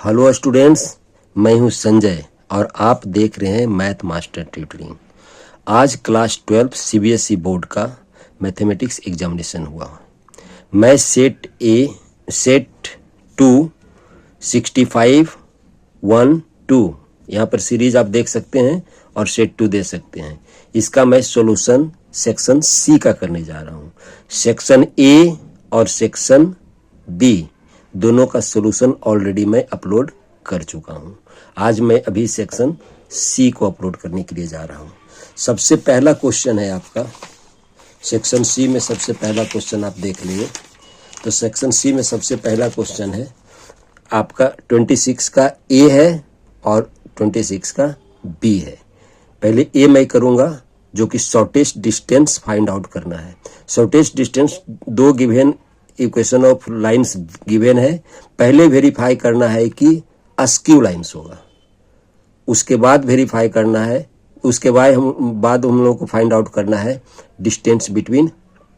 Hello students, मैं हूं संजय और आप देख रहे हैं मैथ मास्टर ट्यूटरिंग। आज क्लास 12 सीबीएसई बोर्ड का मैथमेटिक्स एग्जामिनेशन हुआ। मैं सेट ए, सेट 2, 65, 1, 2 यहाँ पर सीरीज आप देख सकते हैं और सेट 2 दे सकते हैं। इसका मैं सॉल्यूशन सेक्शन सी का करने जा रहा हूँ। सेक्शन ए और सेक्शन बी दोनों का सॉल्यूशन ऑलरेडी मैं अपलोड कर चुका हूं। आज मैं अभी सेक्शन सी को अपलोड करने के लिए जा रहा हूं। सबसे पहला क्वेश्चन है आपका सेक्शन सी में। सबसे पहला क्वेश्चन आप देख लिए तो सेक्शन सी में सबसे पहला क्वेश्चन है आपका 26 का ए है और 26 का बी है। पहले ए मैं करूंगा जो कि शॉर्टेस्ट डिस्टेंस फाइंड आउट करना है। शॉर्टेस्ट डिस्टेंस दो given equation of lines given है। पहले वेरीफाई करना है कि अस्क्यू लाइंस होगा, उसके बाद वेरीफाई करना है, उसके बाद हम लोगों को फाइंड आउट करना है distance between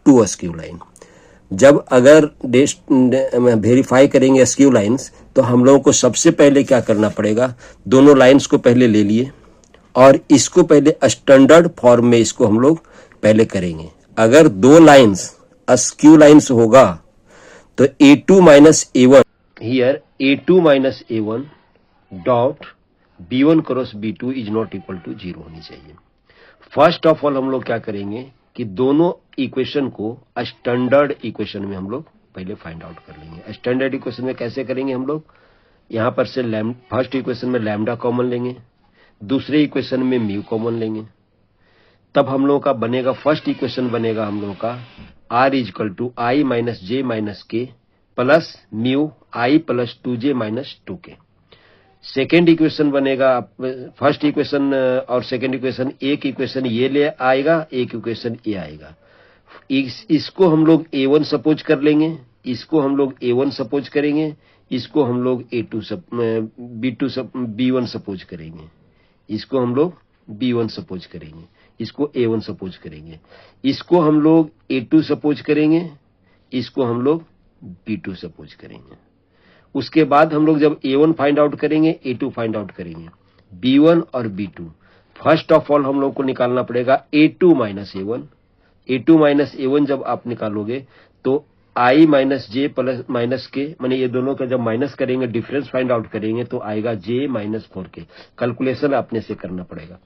two askew line. जब अगर वेरीफाई करेंगे अस्क्यू लाइंस तो हम लोगों को सबसे पहले क्या करना पड़ेगा, दोनों लाइंस को पहले ले लिए और इसको पहले स्टैंडर्ड फॉर्म में इसको हम लोग पहले करेंगे। अगर दो लाइंस अस्क्यू लाइंस होगा तो a2 minus a1 here a2 minus a1 dot b1 cross b2 is not equal to 0 होनी चाहिए। फर्स्ट ऑफ ऑल हम लोग क्या करेंगे कि दोनों इक्वेशन को स्टैंडर्ड इक्वेशन में हम लोग पहले फाइंड आउट कर लेंगे। स्टैंडर्ड इक्वेशन में कैसे करेंगे हम लोग, यहां पर से फर्स्ट इक्वेशन में लैम्डा कॉमन लेंगे, दूसरे इक्वेशन में म्यू कॉमन लेंगे, तब हम लोगों का बनेगा फर्स्ट इक्वेशन बनेगा हम लोगों का r is equal to i minus j minus k plus mu i plus 2j minus 2k। Second equation बनेगा फर्स्ट इक्वेशन और सेकेंड इक्वेशन, एक इक्वेशन ये ले आएगा, एक इक्वेशन ये आएगा। इसको हम लोग a1 सपोज कर लेंगे, इसको हम लोग a1 सपोज करेंगे, इसको हम लोग b1 सपोज करेंगे, इसको हम लोग b1 सपोज करेंगे, इसको a1 सपोज करेंगे, इसको हम लोग a2 सपोज करेंगे, इसको हम लोग b2 सपोज करेंगे। उसके बाद हम लोग जब a1 फाइंड आउट करेंगे, a2 फाइंड आउट करेंगे, b1 और b2। फर्स्ट ऑफ ऑल हम लोग को निकालना पड़ेगा a2 minus a1। a2 minus a1 जब आप निकालोगे तो i minus J plus minus के, माने ये दोनों का जब माइनस करेंगे डिफरेंस फाइंड आउट करेंगे तो आएगा j माइनस 4k। कैलकुलेशन अपने से करना पड़ेगा।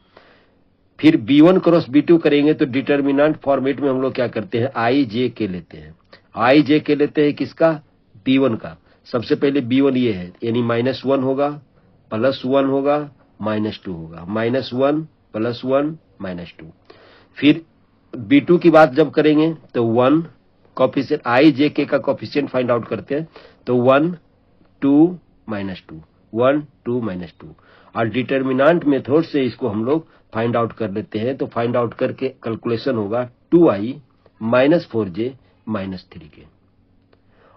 फिर b1 क्रॉस b2 करेंगे तो डिटर्मिनेंट फॉर्मेट में हम लोग क्या करते हैं, i j k लेते हैं। i j k लेते हैं किसका, b1 का। सबसे पहले b1 ये है, यानी -1 होगा, +1 होगा, -2 होगा, -1 +1 -2। फिर b2 की बात जब करेंगे तो 1 कोफिशिएंट i j k का कोफिशिएंट फाइंड आउट करते हैं तो 1 2 -2 1 2 -2 और डिटर्मिनेंट मेथड से इसको हम लोग फाइंड आउट कर लेते हैं। तो फाइंड आउट करके कैलकुलेशन होगा 2i minus 4j minus 3k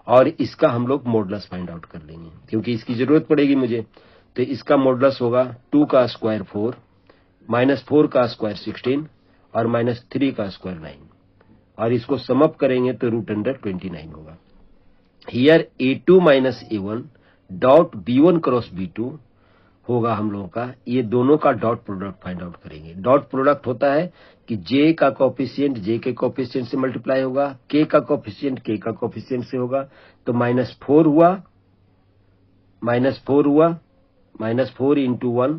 और इसका हम लोग मॉडुलस फाइंड आउट कर लेंगे क्योंकि इसकी जरूरत पड़ेगी मुझे। तो इसका मॉडुलस होगा 2 का स्क्वायर 4, -4 का स्क्वायर 16 और -3 का स्क्वायर 9 और इसको सम अप करेंगे तो √29 होगा। Here a2 minus a1 dot b1 cross b2 होगा हम लोगों का, ये दोनों का डॉट प्रोडक्ट फाइंड आउट करेंगे। डॉट प्रोडक्ट होता है कि j का कोफिशिएंट j के कोफिशिएंट से मल्टीप्लाई होगा, k का कोफिशिएंट k का कोफिशिएंट से होगा। तो -4 हुआ, -4 इंटू 1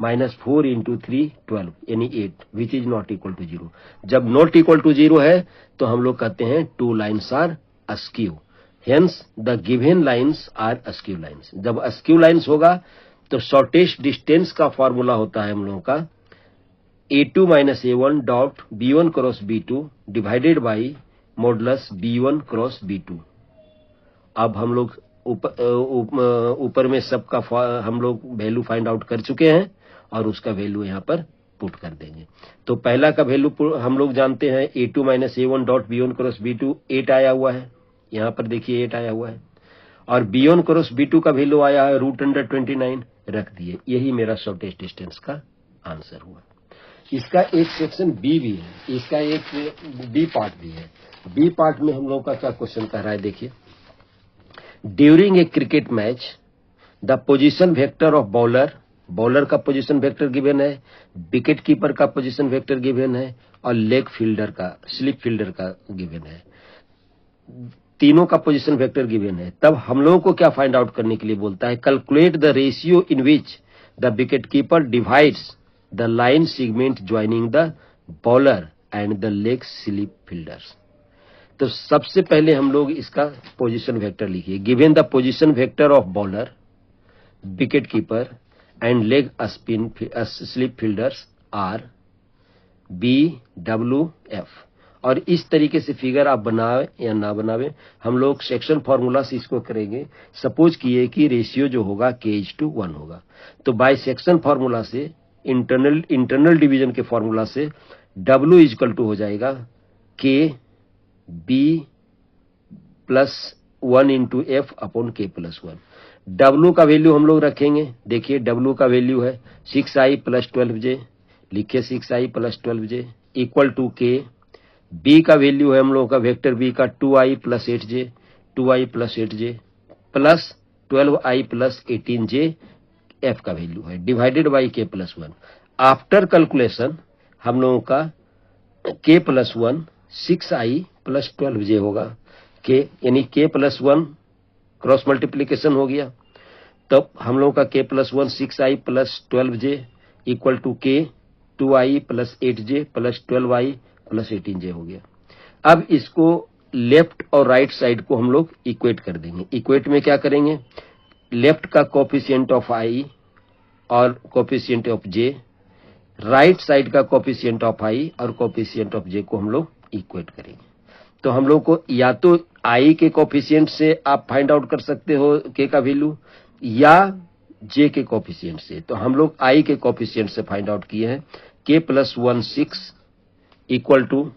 -4 इंटू 3 12 यानी 8 which is not equal to 0। जब नॉट इक्वल टू 0 है तो हम लोग कहते हैं two lines are askew, hence the given lines are askew lines. जब अस्क्यू लाइन्स होगा तो शॉर्टेस्ट डिस्टेंस का फॉर्मूला होता है हम लोगों का a2 minus a1 dot b1 cross b2 divided by modulus b1 cross b2। अब हम लोग ऊपर में सबका हम लोग वैल्यू फाइंड आउट कर चुके हैं और उसका वैल्यू यहाँ पर पुट कर देंगे। तो पहला का वैल्यू हम लोग जानते हैं a2 minus a1 dot b1 cross b2 8 आया हुआ है, यहाँ पर देखिए 8 आया हुआ है और b1 क्रॉस b2 का वैल्यू आया है √29 रख दिए। यही मेरा शॉर्टेस्ट डिस्टेंस का आंसर हुआ। इसका एक सेक्शन बी भी है, इसका एक बी पार्ट भी है। बी पार्ट में हम लोग का क्या क्वेश्चन कह रहा है देखिए, during a cricket match the position vector of bowler, bowler का पोजीशन वेक्टर गिवन है, विकेट कीपर का पोजीशन वेक्टर गिवन है और लेग फील्डर का, स्लिप फील्डर का गिवन है, तीनों का पोजीशन वेक्टर गिवन है। तब हम लोगों को क्या फाइंड आउट करने के लिए बोलता है, calculate the ratio in which the wicket keeper divides the line segment joining the bowler and the leg slip fielders. तो सबसे पहले हम लोग इसका पोजीशन वेक्टर लिखिए, given the position vector of bowler, wicket keeper and leg spin slip fielders are BWF। और इस तरीके से फिगर आप बनावे या ना बनावे, हम लोग सेक्शन फॉर्मूला से इसको करेंगे। सपोज किए कि रेशियो जो होगा K:1 होगा, तो बाय सेक्शन फॉर्मूला से इंटरनल डिवीजन के फॉर्मूला से W इक्वल टू हो जाएगा KB+1 into F upon K+1। W का वैल्यू हम लोग रखेंगे, देखिए W का वैल्यू है 6i + 12j, लिखिए 6i + 12j equal to K। B का वैल्यू है हम लोगों का वेक्टर B का 2i + 8j, 2i + 8j plus 12i + 18j F का वैल्यू है, divided by K+1। After calculation हम लोगों का K+1 6i + 12j होगा, K यानी K+1 क्रॉस मल्टीप्लीकेशन हो गया, तब हम लोगों का K+1 6i + 12j equal to K 2i + 8j + 12i + 18j हो गया। अब इसको लेफ्ट और राइट साइड को हम लोग इक्वेट कर देंगे। इक्वेट में क्या करेंगे, लेफ्ट का कोफिशिएंट ऑफ i और coefficient of j, right side का कोफिशिएंट ऑफ i और कोफिशिएंट ऑफ j को हम लोग इक्वेट करेंगे। तो हम लोग को या तो i के कोफिशिएंट से आप फाइंड आउट कर सकते हो k का वैल्यू, या j के कोफिशिएंट से। तो हम लोग i के कोफिशिएंट से फाइंड आउट किए हैं, K+1 6 equal to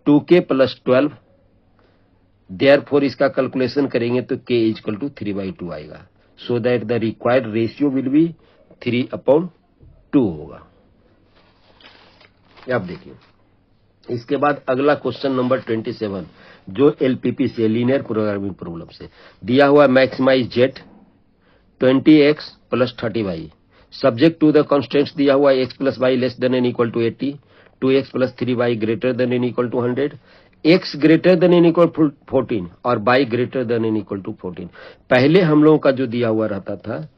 2k + 12, therefore इसका कैलकुलेशन करेंगे तो k इक्वल टू 3/2 आएगा, so that the required ratio will be 3/2 होगा। अब देखिए, इसके बाद अगला क्वेश्चन नंबर 27 जो LPP से, लीनियर प्रोग्रामिंग प्रॉब्लम से दिया हुआ, maximize z 20x + 30y, subject to the constants दिया हुआ x + y <= 80, 2x + 3y <= 100, x <= 14 और y <= 14। पहले हम लोगों का जो दिया हुआ रहता था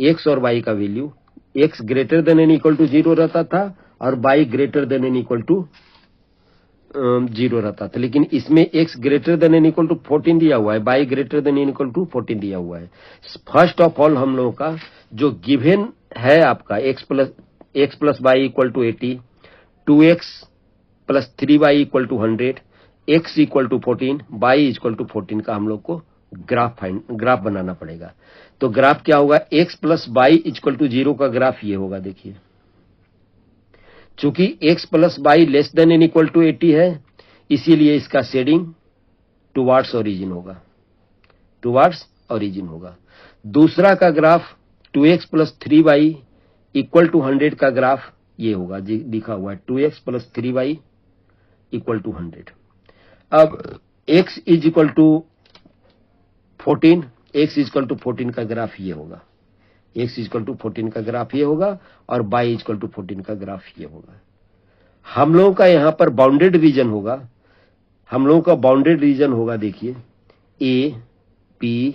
x और y का वैल्यू, x <= 0 रहता था और y <= 0 रहता था, लेकिन इसमें x <= 14 दिया हुआ है, y <= 14 दिया हुआ है। फर्स्ट ऑफ ऑल हम लोगों का जो गिवन है आपका x + y = 80, 2x + 3y = 100, x = 14, y = 14 का हम लोग को ग्राफ बनाना पड़ेगा। तो ग्राफ क्या होगा, x + y = 0 का ग्राफ ये होगा। देखिए, चूंकि x + y <= 80 है, इसीलिए इसका शेडिंग टुवार्ड्स ओरिजिन होगा, टुवार्ड्स ओरिजिन होगा। दूसरा का ग्राफ 2x + 3y = 100 का ग्राफ ये होगा, लिखा हुआ है 2x + 3y = 100। अब x = 14, x = 14 का ग्राफ ये होगा, x = 14 का ग्राफ ये होगा और y = 14 का ग्राफ ये होगा। हम लोगों का यहाँ पर बाउंडेड रीजन होगा, हम लोगों का बाउंडेड रीजन होगा, देखिए A, P,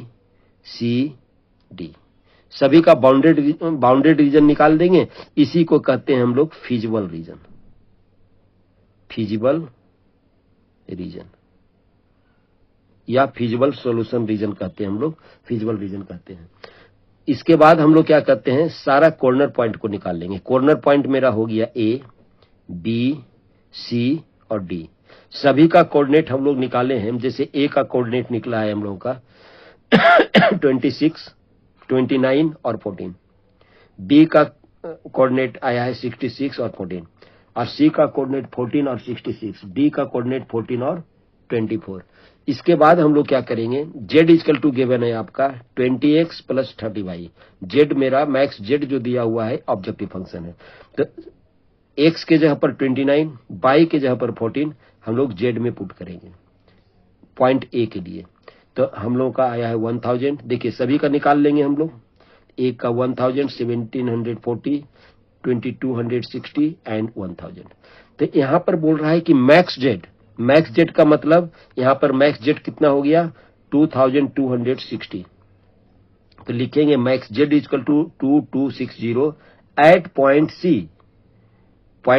C, D, सभी का बाउंडेड रीजन निकाल देंगे। इसी को कहते हैं हम लोग फिजिबल रीजन, फिजिबल रीजन या फिजिबल सॉल्यूशन रीजन कहते हैं हम लोग, फिजिबल रीजन कहते हैं। इसके बाद हम लोग क्या करते हैं, सारा कॉर्नर पॉइंट को निकाल लेंगे। कॉर्नर पॉइंट मेरा हो गया A, B, C और D, सभी का कोऑर्डिनेट हम लोग निकाले हैं। जैसे A का कोऑर्डिनेट निकला है हम लोगों का 26, 29 और 14, B का कोऑर्डिनेट आया है 66 और 14, और C का कोऑर्डिनेट 14 और 66, D का कोऑर्डिनेट 14 और 24। इसके बाद हम लोग क्या करेंगे, z इक्वल टू गिवन है आपका 20x + 30y, z मेरा मैक्स z जो दिया हुआ है ऑब्जेक्टिव फंक्शन है, तो x के जगह पर 29, y के जगह पर 14 हम लोग z में पुट करेंगे पॉइंट A के लिए। तो हम लोग का आया है 1000, देखिए सभी का निकाल लेंगे हम लोग। एक का 1000, 1740, 2260 एंड 1000। तो यहां पर बोल रहा है कि मैक्स जेड का मतलब यहां पर मैक्स जेड कितना हो गया 2260। तो लिखेंगे max z equal to 2260 at point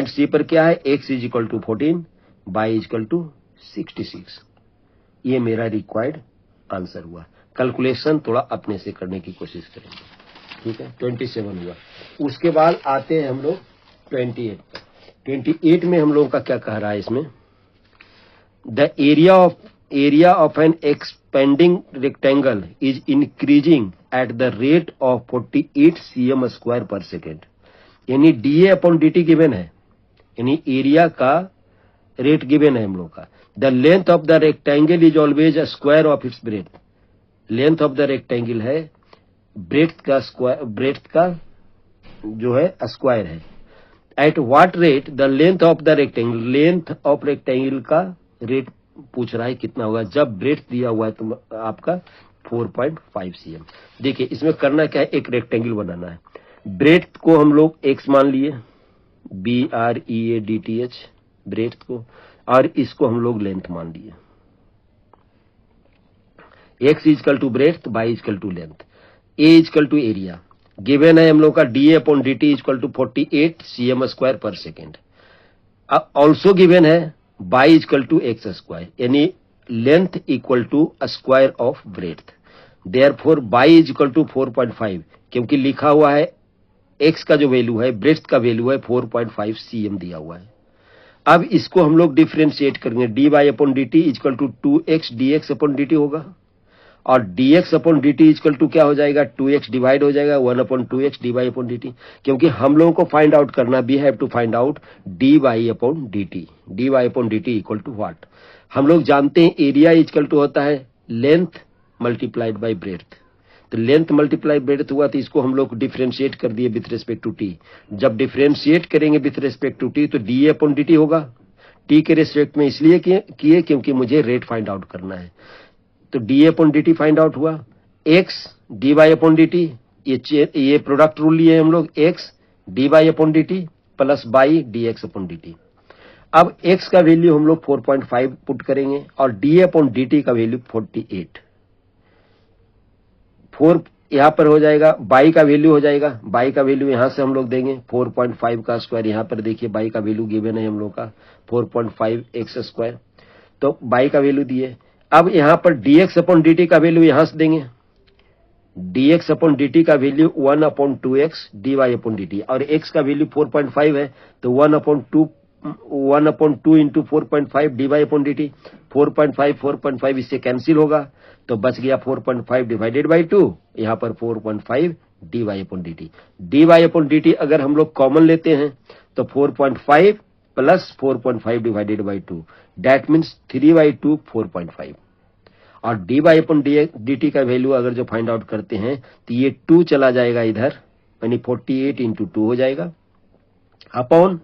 C पर क्या है x is equal to 14, y equal to 66। ये मेरा रिक्वायर्ड आंसर हुआ। कैलकुलेशन थोड़ा अपने से करने की कोशिश करेंगे, ठीक है। 27 हुआ। उसके बाद आते हैं हम लोग 28 पर। 28 में हम लोगों का क्या कह रहा है इसमें, the area of an expanding rectangle is increasing at the rate of 48 cm square पर सेकेंड। यानी डीए अपॉन dt गिवन है, यानी एरिया का रेट गिवन है हम लोग का। The length of the rectangle is always a square of its breath. Length of the rectangle है ब्रेथ का जो है स्क्वायर है। At what rate the length of the rectangle, length of rectangle का रेट पूछ रहा है कितना होगा जब ब्रेथ दिया हुआ है तो आपका 4.5 cm। देखिए इसमें करना क्या है, एक रेक्टेंगल बनाना है। ब्रेथ को हम लोग x मान लिए, BREADTH ब्रेथ को, और इसको हम लोग लेंथ मान लिए। x is equal to breadth, y is equal to length, a is equal to area. Given है हम लोग का DA upon DT is equal to 48 cm square पर सेकेंड। अब ऑल्सो गिवन है y is equal to x square, यानी length equal to square of breadth. Therefore y is equal to 4.5, क्योंकि लिखा हुआ है x का जो वैल्यू है, ब्रेथ का वैल्यू है 4.5 cm दिया हुआ है। अब इसको हम लोग डिफरेंशिएट करेंगे, dy upon dt is equal to 2x dx upon dt होगा, और dx upon dt is equal to क्या हो जाएगा 2x डिवाइड हो जाएगा 1 upon 2x dy upon dt। क्योंकि हम लोगों को फाइंड आउट करना, we have to find out dy upon dt equal to what. हम लोग जानते हैं एरिया इजकल टू होता है लेंथ मल्टीप्लाइड बाय ब्रेथ। तो लेंथ मल्टीप्लाई ब्रेथ हुआ, तो इसको हम लोग डिफरेंशिएट कर दिए विथ रिस्पेक्ट टू टी। जब डिफरेंशिएट करेंगे विथ रिस्पेक्ट टू टी तो डी अपॉन डी टी होगा। टी के रिस्पेक्ट में इसलिए किए क्योंकि मुझे रेट फाइंड आउट करना है। तो D upon D T find out हुआ, X D Y upon D T, ये प्रोडक्ट रूल लिए हम लोग, X D Y upon D T plus Y D X upon D T. अब एक्स का वैल्यू हम लोग 4.5 पुट करेंगे और डी अपॉन डी टी का वैल्यू 48। 4 यहां पर हो जाएगा, बाई का वैल्यू हो जाएगा, बाई का वैल्यू यहां से हम लोग देंगे 4.5 का स्क्वायर। यहां पर देखिए बाई का वैल्यू गिवन है हम लोग का 4.5 एक्स स्क्वायर, तो बाई का वैल्यू दिए। अब यहां पर dx अपॉन dt का वैल्यू यहां से देंगे, dx अपॉन dt का value 1 upon 2x dy upon dt, और x का वैल्यू 4.5 है तो 1 upon 2 into 4.5 dy upon dt। 4.5 इससे कैंसिल होगा तो बच गया 4.5 डिवाइडेड बाई 2, यहां पर 4.5 dy upon dt। dy upon dt अगर हम लोग कॉमन लेते हैं तो 4.5 plus 4.5 divided by 2, that means 3/2 4.5। और d Y upon D T का वैल्यू अगर जो फाइंड आउट करते हैं तो ये 2 चला जाएगा इधर, यानी 48 इंटू 2 हो जाएगा अपॉन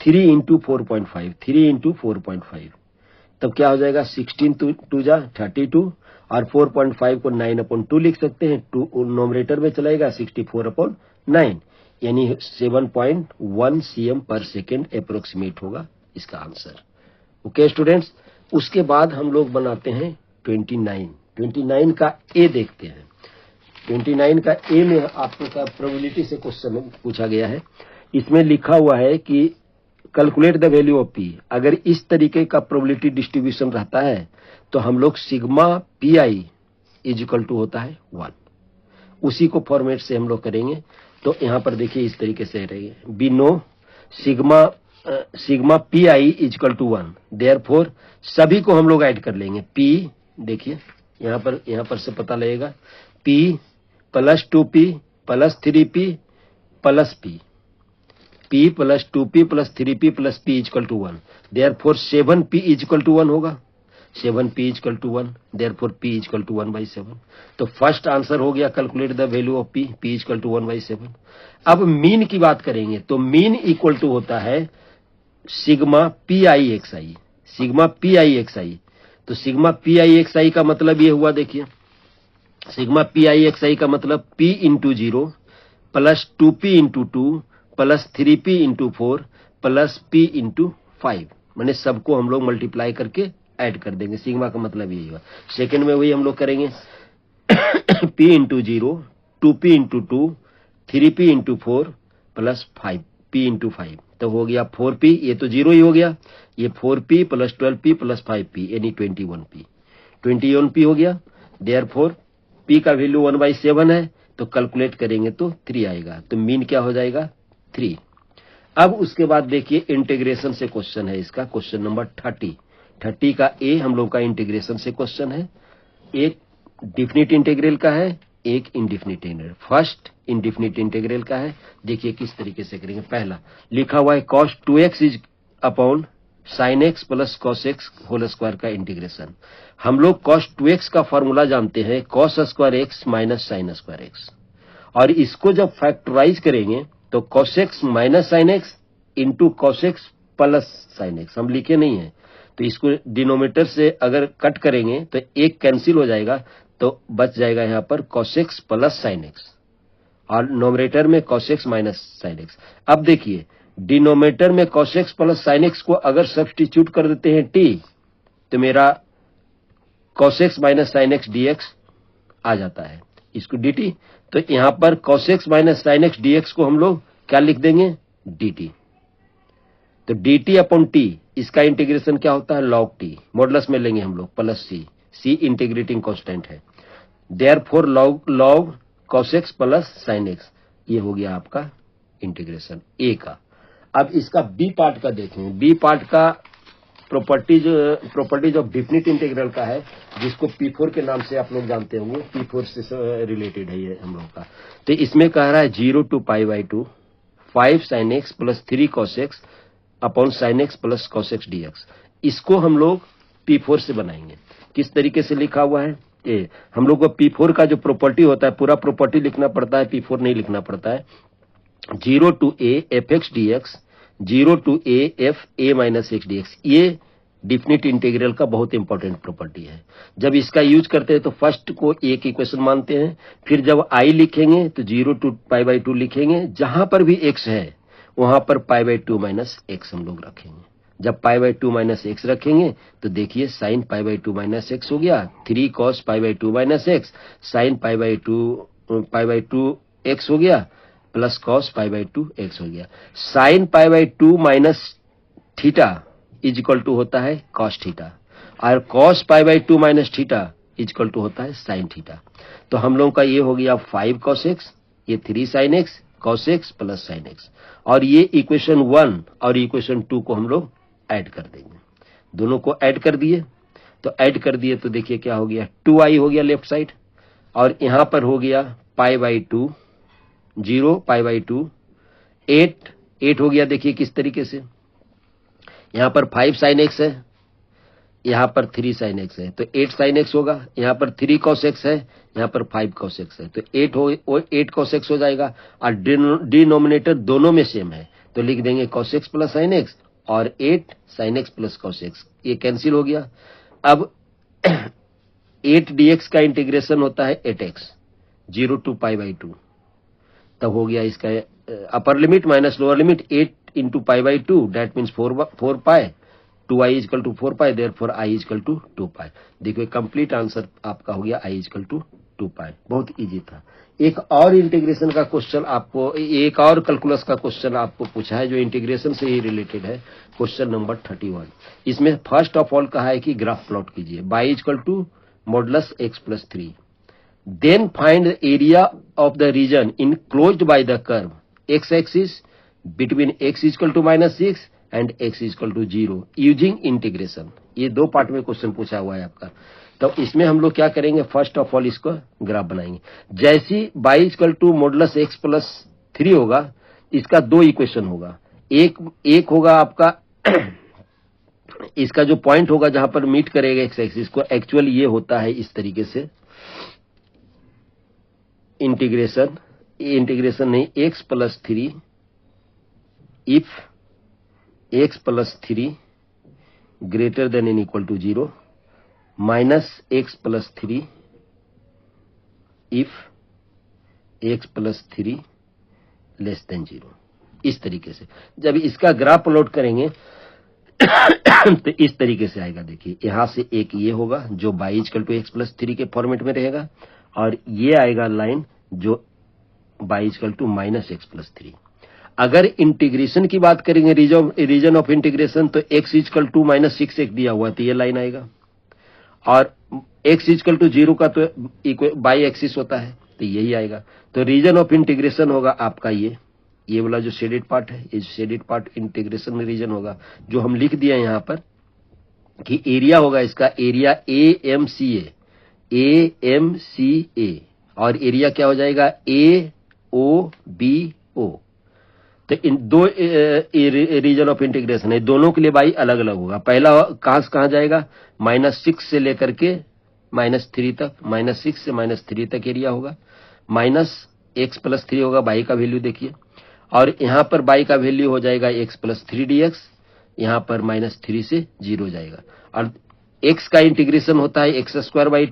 3 इंटू 4.5, 3 इंटू 4.5, तब क्या हो जाएगा 16 2 जा 32, और 4.5 को 9 अपॉन 2 लिख सकते हैं, 2 नोमरेटर में चलाएगा 64 अपॉन 9, यानी 7.1 cm पर सेकेंड अप्रोक्सीमेट होगा इसका आंसर। ओके स्टूडेंट्स, उसके बाद हम लोग बनाते हैं 29 का ए देखते हैं। 29 का ए में आपको क्या प्रोबेबिलिटी से क्वेश्चन पूछा गया है। इसमें लिखा हुआ है कि calculate the value of P. अगर इस तरीके का प्रोबेबिलिटी डिस्ट्रीब्यूशन रहता है तो हम लोग sigma P i is equal to होता है 1, उसी को फॉर्मेट से हम लोग करेंगे। तो यहां पर देखिए इस तरीके से रहेंगे, we know sigma P i is equal to 1, therefore सभी को हम लोग ऐड कर लेंगे। पी देखिए यहां पर से पता लगेगा, P plus 2P plus 3P plus P, P plus 2P plus 3P plus P equal to 1, therefore 7P equal to 1 होगा, 7P equal to 1, therefore P equal to 1/7। तो फर्स्ट आंसर हो गया calculate the value of P, P equal to 1/7। अब mean की बात करेंगे तो mean equal to होता है sigma P I X I, sigma P I X I. तो sigma P I X I का मतलब ये हुआ, देखिए sigma P I X I का मतलब p into 0 plus 2p into 2 plus 3p into 4 plus p into 5, मैंने सबको हम लोग मल्टीप्लाई करके ऐड कर देंगे। सिग्मा का मतलब यही हुआ। सेकंड में वही हम लोग करेंगे p into 0, 2p into 2, 3p into 4 plus 5p into 5, तो हो गया 4p, ये तो 0 ही हो गया, ये 4p plus 12p plus 5p यानी 21p, 21p हो गया। देयरफॉर p का वैल्यू 1/7 है, तो कैलकुलेट करेंगे तो 3 आएगा, तो मीन क्या हो जाएगा 3। अब उसके बाद देखिए इंटीग्रेशन से क्वेश्चन है इसका, क्वेश्चन नंबर 30 का ए हम लोग का इंटीग्रेशन से क्वेश्चन है। एक डिफिनिट इंटीग्रल का है, एक indefinite integral. First indefinite integral का है, देखिए किस तरीके से करेंगे। पहला लिखा हुआ है cos 2x is upon sin x plus cos x whole square का इंटीग्रेशन। हम लोग cos 2x का फॉर्मूला जानते हैं cos square x minus sin square x, और इसको जब फैक्टराइज करेंगे तो cos x minus sin x into cos x plus sin x, हम लिखे नहीं है, तो इसको डिनोमिनेटर से अगर कट करेंगे तो एक कैंसिल हो जाएगा, तो बच जाएगा यहाँ पर cos x plus sin x, और नोमिनेटर में cos x minus sin x। अब देखिए डिनोमिनेटर में cos x plus sin x को अगर सब्स्टिट्यूट कर देते हैं t, तो मेरा cos x minus sin x dx आ जाता है, इसको dt। तो यहां पर cos x minus sin x dx को हम लोग क्या लिख देंगे dt, तो dt अपॉन t, इसका इंटीग्रेशन क्या होता है log t, मॉडुलस में लेंगे हम लोग प्लस c इंटीग्रेटिंग कांस्टेंट है। Therefore log cos x plus sin x, ये हो गया आपका इंटीग्रेशन a का। अब इसका b पार्ट का देखें। b पार्ट का प्रॉपर्टीज ऑफ डिफिनिट इंटीग्रल का है, जिसको P4 के नाम से आप लोग जानते होंगे, P4 से रिलेटेड है ये हम लोग का। तो इसमें कह रहा है 0 to π/2 5 sin x plus 3 cos x upon sin x plus cos x dx। इसको हम लोग P4 से बनाएंगे। किस तरीके से लिखा हुआ है ये, हम लोग को P4 का जो प्रॉपर्टी होता है पूरा प्रॉपर्टी लिखना पड़ता है, P4 नहीं लिखना पड़ता है। 0 to a fx dx, 0 to a f a minus x dx, ये डिफिनिट इंटीग्रल का बहुत इंपॉर्टेंट प्रॉपर्टी है। जब इसका यूज करते हैं तो फर्स्ट को एक इक्वेशन मानते हैं, फिर जब i लिखेंगे तो 0 to π/2 लिखेंगे, जहां पर भी x है वहां पर π/2 माइनस x हम लोग रखेंगे। जब π/2 माइनस x रखेंगे तो देखिए sin π/2 माइनस x हो गया, 3 cos π/2 minus x sin π/2 x हो गया, प्लस cos π/2 x हो गया। sin π/2 minus theta is equal to होता है cos थीटा, और cos π/2 minus theta is equal to होता है sin थीटा। तो हम लोगों का ये हो गया 5 cos x, ये 3 sin x cos x plus sin x, और ये इक्वेशन 1 और इक्वेशन 2 को हम लोग ऐड कर देंगे। दोनों को ऐड कर दिए, तो ऐड कर दिए तो देखिए क्या हो गया 2i हो गया लेफ्ट साइड, और यहां पर हो गया π/2 0 π/2 8 हो गया। देखिए किस तरीके से, यहां पर 5 sin x है, यहां पर 3 sin x है, तो 8 sin x होगा। यहां पर 3 cos x है, यहां पर 5 cos x है, तो 8 cos x हो जाएगा, और डिनोमिनेटर दोनों में सेम है, तो लिख देंगे cos x plus sin x, और 8 sin x plus cos x, ये कैंसिल हो गया। अब 8 dx का इंटीग्रेशन होता है 8x 0 to π/2, तब हो गया इसका upper limit minus lower limit 8 into π/2, that means 4 pi, 2i is equal to 4 pi, therefore i is equal to 2 pi. देखिए कंप्लीट आंसर आपका हो गया i is equal to 2 pi. बहुत इजी था। एक और इंटीग्रेशन का क्वेश्चन आपको, एक और कैलकुलस का क्वेश्चन आपको पूछा है जो इंटीग्रेशन से ही रिलेटेड है, क्वेश्चन नंबर 31। इसमें फर्स्ट ऑफ ऑल कहा है कि ग्राफ प्लॉट कीजिए, y is equal to modulus x plus 3, then find the area of the region enclosed by the curve x-axis between x is equal to minus 6 and x is equal to 0 using integration। ये दो part में question पूछा हुआ है आपका। तो इसमें हम लोग क्या करेंगे, फर्स्ट ऑफ ऑल इसको ग्राफ बनाएंगे। जैसी y is equal to modulus x plus 3 होगा, इसका दो इक्वेशन होगा, एक होगा आपका इसका जो पॉइंट होगा जहां पर मीट करेगा एक्स एक्सिस को, एक्चुअली ये होता है इस तरीके से इंटीग्रेशन नहीं, x plus 3 if x plus 3 greater than and equal to 0 minus x plus 3 if x plus 3 less than 0। इस तरीके से जब इसका ग्राफ प्लॉट करेंगे तो इस तरीके से आएगा। देखिए यहां से एक ये होगा जो y equal to x plus 3 के फॉर्मेट में रहेगा, और ये आएगा लाइन जो y equal to minus x plus 3। अगर इंटीग्रेशन की बात करेंगे, रीजन ऑफ इंटीग्रेशन, तो x equal to minus 6x दिया हुआ तो ये लाइन आएगा, और x इक्वल टू 0 का तो बाई एक्सिस होता है तो यही आएगा। तो रीजन ऑफ इंटीग्रेशन होगा आपका ये वाला जो शेडेड पार्ट है, ये शेडेड पार्ट इंटीग्रेशन में रीजन होगा, जो हम लिख दिया यहाँ पर कि एरिया होगा इसका, एरिया AMCA, और एरिया क्या हो जाएगा AOBO। तो इन दो रीजन ऑफ इंटीग्रेशन है, दोनों के लिए बाई अलग अलग होगा। पहला कहां से कहां जाएगा, -6 से लेकर के -3 तक, -6 से -3 तक एरिया होगा, -x प्लस 3 होगा बाई का वैल्यू देखिए, और यहां पर बाई का वैल्यू हो जाएगा x प्लस 3dx, यहां पर -3 से 0 जाएगा, और x का इंटीग्रेशन होता है x² बाई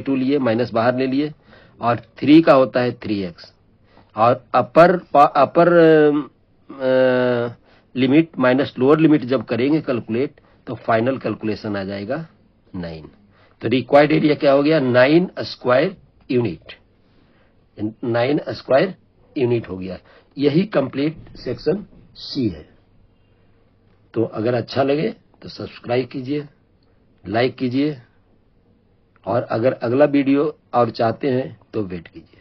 2 लिए, माइनस बाहर ले लिए, और 3 का होता है 3x, और अपर लिमिट माइनस लोअर लिमिट जब करेंगे कैलकुलेट तो फाइनल कैलकुलेशन आ जाएगा 9। तो रिक्वायर्ड एरिया क्या हो गया 9 स्क्वायर यूनिट, 9 स्क्वायर यूनिट हो गया। यही कंप्लीट सेक्शन सी है। तो अगर अच्छा लगे तो सब्सक्राइब कीजिए, लाइक कीजिए, और अगर अगला वीडियो और चाहते हैं तो वेट कीजिए।